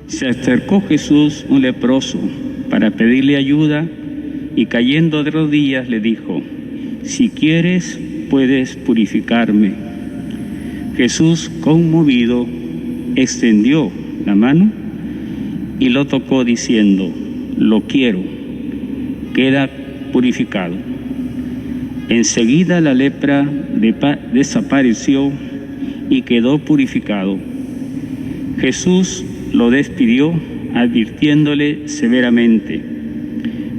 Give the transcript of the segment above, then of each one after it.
Se acercó Jesús, un leproso, para pedirle ayuda, y cayendo de rodillas le dijo: «Si quieres, puedes purificarme». Jesús, conmovido, extendió la mano y lo tocó diciendo: «Lo quiero, queda purificado». Enseguida la lepra desapareció y quedó purificado. Jesús lo despidió, advirtiéndole severamente: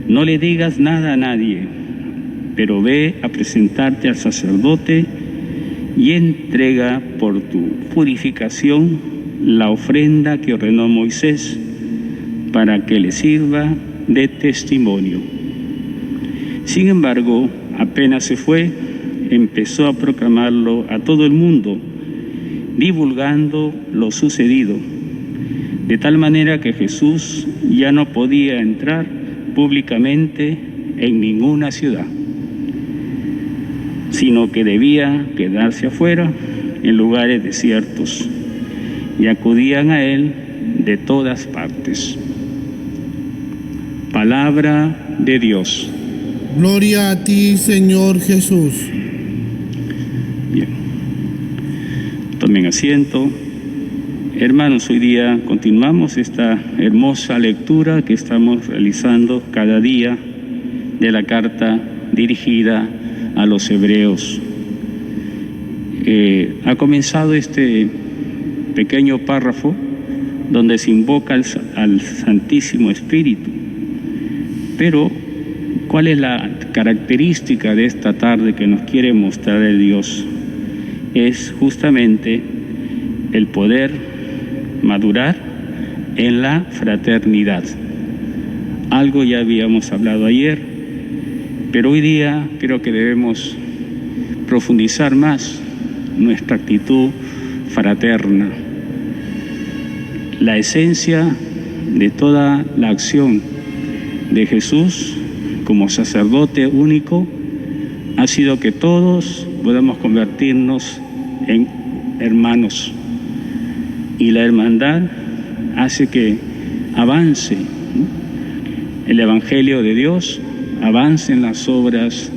«No le digas nada a nadie, pero ve a presentarte al sacerdote y entrega por tu purificación la ofrenda que ordenó Moisés, para que le sirva de testimonio». Sin embargo, apenas se fue, empezó a proclamarlo a todo el mundo, divulgando lo sucedido, de tal manera que Jesús ya no podía entrar públicamente en ninguna ciudad, sino que debía quedarse afuera en lugares desiertos, y acudían a él de todas partes. Palabra de Dios. Gloria a ti, Señor Jesús. Bien. Tomen asiento. Hermanos, hoy día continuamos esta hermosa lectura que estamos realizando cada día de la carta dirigida a los hebreos. Ha comenzado este pequeño párrafo donde se invoca al Santísimo Espíritu. Pero, ¿cuál es la característica de esta tarde que nos quiere mostrar el Dios? Es justamente el poder madurar en la fraternidad. Algo ya habíamos hablado ayer, pero hoy día creo que debemos profundizar más nuestra actitud fraterna. La esencia de toda la acción de Jesús como sacerdote único ha sido que todos podamos convertirnos en hermanos, y la hermandad hace que avance el Evangelio de Dios, avancen las obras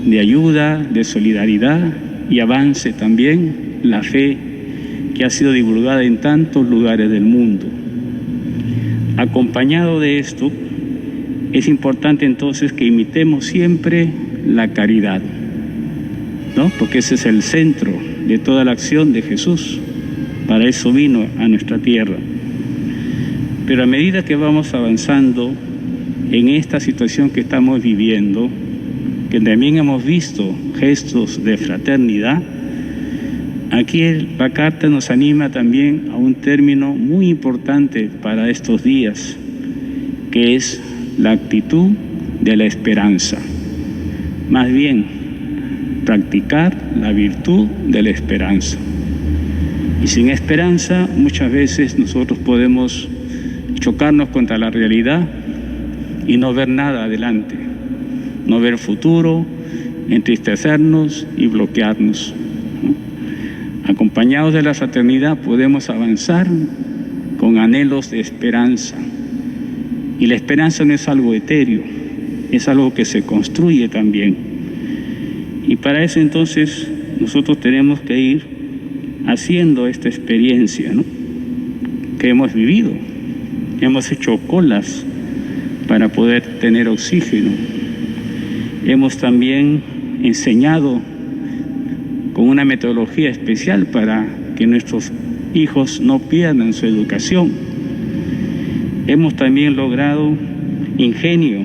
de ayuda, de solidaridad, y avance también la fe que ha sido divulgada en tantos lugares del mundo. Acompañado de esto, es importante entonces que imitemos siempre la caridad, ¿no? Porque ese es el centro de toda la acción de Jesús. Para eso vino a nuestra tierra. Pero a medida que vamos avanzando en esta situación que estamos viviendo, que también hemos visto gestos de fraternidad, aquí la carta nos anima también a un término muy importante para estos días, que es la actitud de la esperanza. Más bien, practicar la virtud de la esperanza. Y sin esperanza, muchas veces nosotros podemos chocarnos contra la realidad y no ver nada adelante, no ver futuro, entristecernos y bloquearnos, ¿no? Acompañados de la fraternidad podemos avanzar con anhelos de esperanza. Y la esperanza no es algo etéreo, es algo que se construye también. Y para eso entonces nosotros tenemos que ir haciendo esta experiencia, ¿no?, que hemos vivido. Hemos hecho colas para poder tener oxígeno. Hemos también enseñado con una metodología especial para que nuestros hijos no pierdan su educación. Hemos también logrado ingenio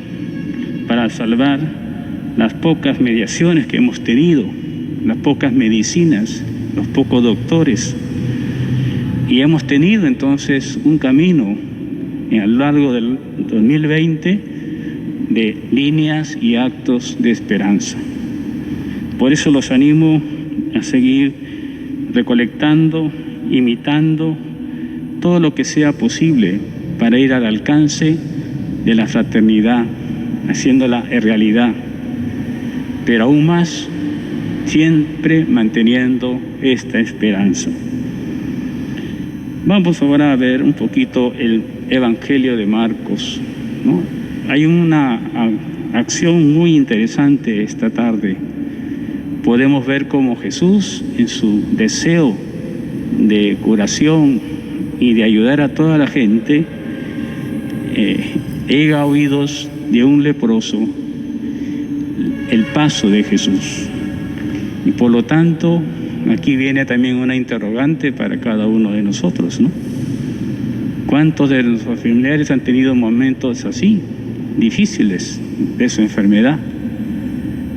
para salvar las pocas mediaciones que hemos tenido, las pocas medicinas, los pocos doctores. Y hemos tenido entonces un camino a lo largo del 2020 de líneas y actos de esperanza. Por eso los animo a seguir recolectando, imitando todo lo que sea posible para ir al alcance de la fraternidad, haciéndola realidad. Pero aún más, siempre manteniendo esta esperanza. Vamos ahora a ver un poquito el Evangelio de Marcos, ¿no? Hay una acción muy interesante esta tarde. Podemos ver cómo Jesús, en su deseo de curación y de ayudar a toda la gente, llega a oídos de un leproso el paso de Jesús. Y por lo tanto, aquí viene también una interrogante para cada uno de nosotros, ¿no? ¿Cuántos de nuestros familiares han tenido momentos así, difíciles, de su enfermedad,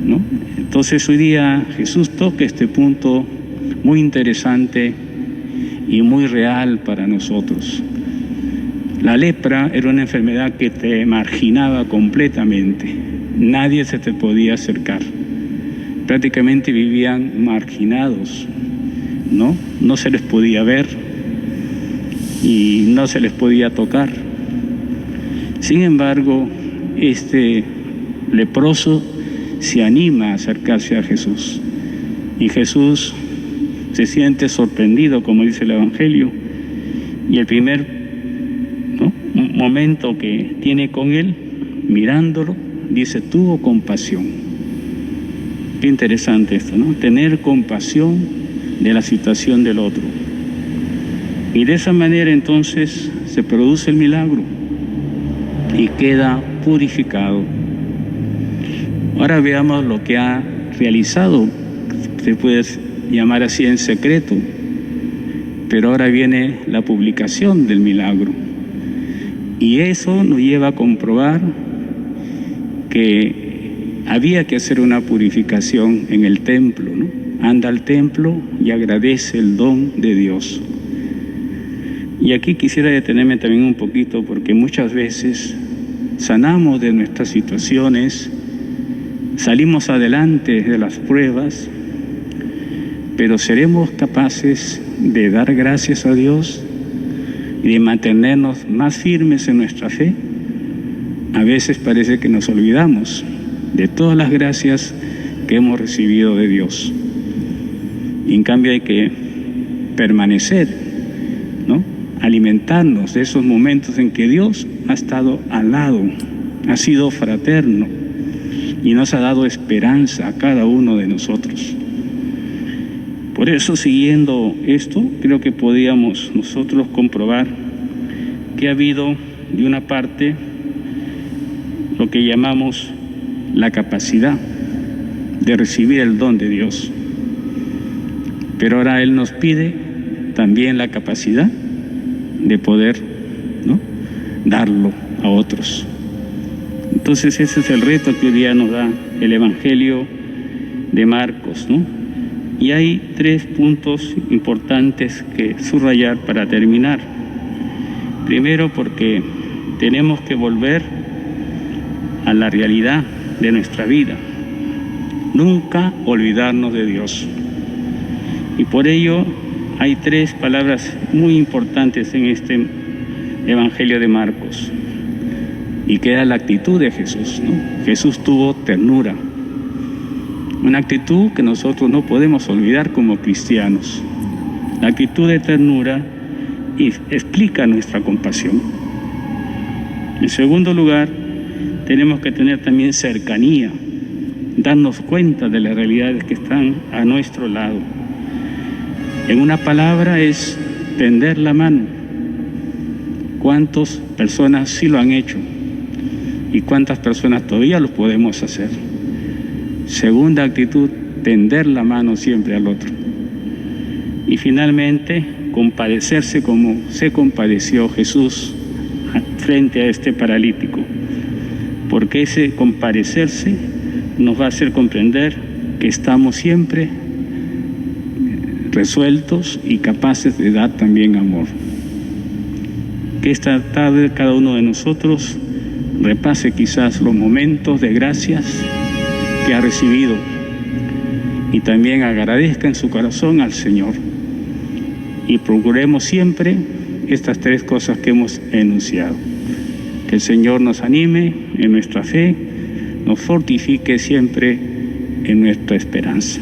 ¿no? Entonces hoy día Jesús toca este punto muy interesante y muy real para nosotros. La lepra era una enfermedad que te marginaba completamente. Nadie se te podía acercar. Prácticamente vivían marginados, ¿no? No se les podía ver y no se les podía tocar. Sin embargo, este leproso se anima a acercarse a Jesús. Y Jesús se siente sorprendido, como dice el Evangelio. Y el primer, ¿no?, momento que tiene con él, mirándolo, dice, tuvo compasión. Qué interesante esto, ¿no? Tener compasión de la situación del otro. Y de esa manera entonces se produce el milagro y queda purificado. Ahora veamos lo que ha realizado. Se puede llamar así en secreto, pero ahora viene la publicación del milagro. Y eso nos lleva a comprobar que había que hacer una purificación en el templo, ¿no? Anda al templo y agradece el don de Dios. Y aquí quisiera detenerme también un poquito, porque muchas veces sanamos de nuestras situaciones, salimos adelante de las pruebas, pero ¿seremos capaces de dar gracias a Dios y de mantenernos más firmes en nuestra fe? A veces parece que nos olvidamos de todas las gracias que hemos recibido de Dios. Y en cambio hay que permanecer, ¿no? Alimentarnos de esos momentos en que Dios ha estado al lado, ha sido fraterno y nos ha dado esperanza a cada uno de nosotros. Por eso, siguiendo esto, creo que podíamos nosotros comprobar que ha habido, de una parte, lo que llamamos la capacidad de recibir el don de Dios. Pero ahora Él nos pide también la capacidad de poder, ¿no?, darlo a otros. Entonces ese es el reto que hoy día nos da el Evangelio de Marcos, ¿no? Y hay 3 puntos importantes que subrayar para terminar. Primero, porque tenemos que volver a la realidad de nuestra vida. Nunca olvidarnos de Dios. Y por ello hay 3 palabras muy importantes en este Evangelio de Marcos. Y queda la actitud de Jesús, ¿no? Jesús tuvo ternura. Una actitud que nosotros no podemos olvidar como cristianos. La actitud de ternura explica nuestra compasión. En segundo lugar, tenemos que tener también cercanía, darnos cuenta de las realidades que están a nuestro lado. En una palabra es tender la mano. ¿Cuántas personas sí lo han hecho? ¿Y cuántas personas todavía lo podemos hacer? Segunda actitud, tender la mano siempre al otro. Y finalmente, compadecerse como se compadeció Jesús frente a este paralítico. Porque ese compadecerse nos va a hacer comprender que estamos siempre resueltos y capaces de dar también amor. Que esta tarde cada uno de nosotros repase quizás los momentos de gracias que ha recibido y también agradezca en su corazón al Señor. Y procuremos siempre estas 3 cosas que hemos enunciado. Que el Señor nos anime en nuestra fe, nos fortifique siempre en nuestra esperanza.